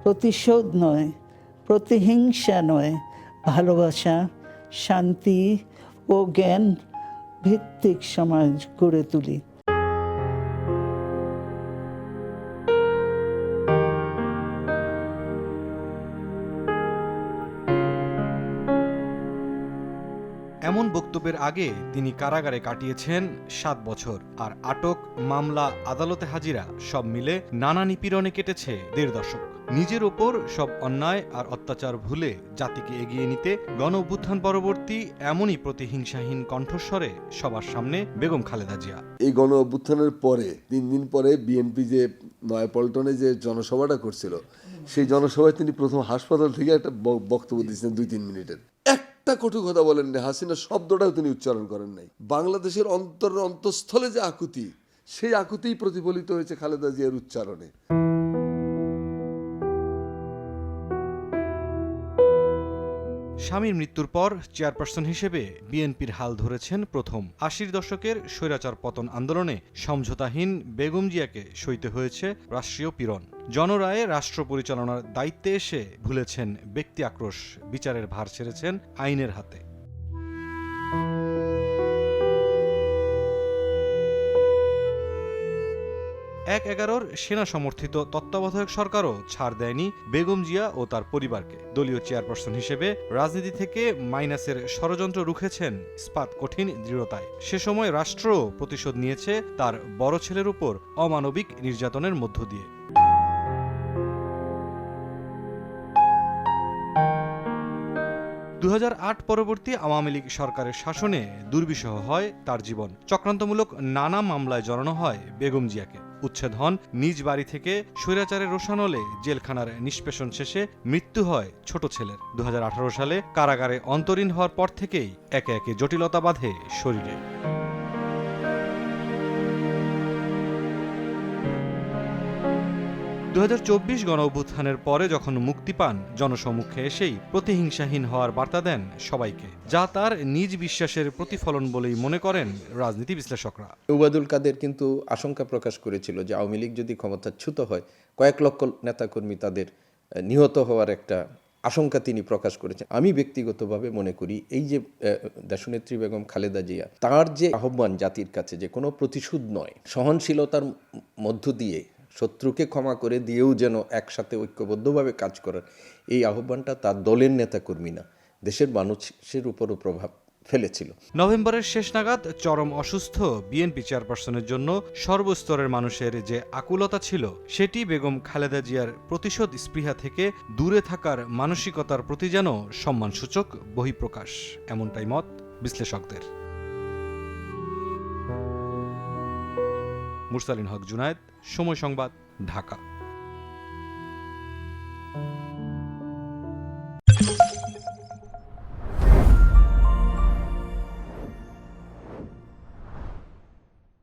প্রতিশোধ নয়, প্রতিহিংসা নয়, ভালোবাসা, শান্তি ও জ্ঞান ভিত্তিক সমাজ গড়ে তুলি। এমন বক্তব্যের আগে তিনি কারাগারে কাটিয়েছেন ৭ বছর, আর আটক, মামলা, আদালতে হাজিরা সব মিলে নানা নিপীড়নে কেটেছে ১.৫ দশক। নিজের ওপর সব অন্যায় আর অত্যাচার ভুলে জাতিকে এগিয়ে নিতে গণ অভ্যুত্থান পরবর্তী এমনই প্রতিহিংসাহীন কণ্ঠস্বরে সবার সামনে বেগম খালেদা জিয়া। এই গণ অভ্যুত্থানের পরে ৩ দিন পরে বিএনপি যে নয়াপল্টনে যে জনসভাটা করছিল, সেই জনসভায় তিনি প্রথম হাসপাতাল থেকে একটা বক্তব্য দিয়েছিলেন ২-৩ মিনিটের। একটা কটু কথা বলেন না, হাসিনা শব্দটাও তিনি উচ্চারণ করেন নাই। বাংলাদেশের অন্তঃস্থলে যে আকুতি, সেই আকুতিই প্রতিফলিত হয়েছে খালেদা জিয়ার উচ্চারণে। স্বামীর মৃত্যুর পর চেয়ারপারসন হিসেবে বিএনপির হাল ধরেছেন প্রথম। ৮০ দশকের স্বৈরাচার পতন আন্দোলনে সমঝোতাহীন বেগম জিয়াকে সইতে হয়েছে রাষ্ট্রীয় পীড়ন। জনরায়ে রাষ্ট্র পরিচালনার দায়িত্বে এসে ভুলেছেন ব্যক্তি আক্রোশ, বিচারের ভার ছেড়েছেন আইনের হাতে। ১/১১ সেনা সমর্থিত তত্ত্বাবধায়ক সরকারও ছাড় দেয়নি বেগম জিয়া ও তার পরিবারকে। দলীয় চেয়ারপারসন হিসেবে রাজনীতি থেকে মাইনাসের ষড়যন্ত্র রুখেছেন ইস্পাত কঠিন দৃঢ়তায়। সে সময় রাষ্ট্র প্রতিশোধ নিয়েছে তার বড় ছেলের উপর অমানবিক নির্যাতনের মধ্য দিয়ে। ২০০৮ পরবর্তী আওয়ামী লীগ সরকারের শাসনে দুর্বিষহ হয় তার জীবন। চক্রান্তমূলক নানা মামলায় জড়ানো হয় বেগম জিয়াকে। উচ্ছেদ হন নিজ বাড়ি থেকে, স্বৈরাচারের রোষানলে জেলখানার নিষ্পেষণ শেষে মৃত্যু হয় ছোট ছেলের। ২০১৮ সালে কারাগারে অন্তরীণ হওয়ার পর থেকেই একে একে জটিলতা বাঁধে শরীরে। গণ অভ্যুত্থানের পরে যখন মুক্তি পান, জনসম্মুখে এসেই প্রতিহিংসাহীন হওয়ার বার্তা দেন সবাইকে, যা তার নিজ বিশ্বাসের প্রতিফলন বলেই মনে করেন রাজনীতি বিশ্লেষকরা। ওবায়দুল কাদের কিন্তু আশঙ্কা প্রকাশ করেছিল যে আওয়ামী লীগ যদি ক্ষমতাচ্যুত হয়, কয়েক লক্ষ নেতাকর্মী তাদের নিহত হওয়ার একটা আশঙ্কা তিনি প্রকাশ করেছেন। আমি ব্যক্তিগতভাবে মনে করি এই যে দেশনেত্রী বেগম খালেদা জিয়া, তার যে আহ্বান জাতির কাছে যে কোনো প্রতিশোধ নয়, সহনশীলতার মধ্য দিয়ে শত্রুকে ক্ষমা করে দিয়েও যেন একসাথে ঐক্যবদ্ধভাবে কাজ করার এই আহ্বানটা তার দলের নেতাকর্মী না, দেশের মানুষের উপরও প্রভাব ফেলেছিল। নভেম্বরের শেষ নাগাদ চরম অসুস্থ বিএনপি চেয়ারপারসনের জন্য সর্বস্তরের মানুষের যে আকুলতা ছিল, সেটি বেগম খালেদা জিয়ার প্রতিশোধ স্পৃহা থেকে দূরে থাকার মানসিকতার প্রতি যেন সম্মানসূচক বহিঃপ্রকাশ, এমনটাই মত বিশ্লেষকদের। মুরসালিন হক জুনায়েদ, সময় সংবাদ, ঢাকা।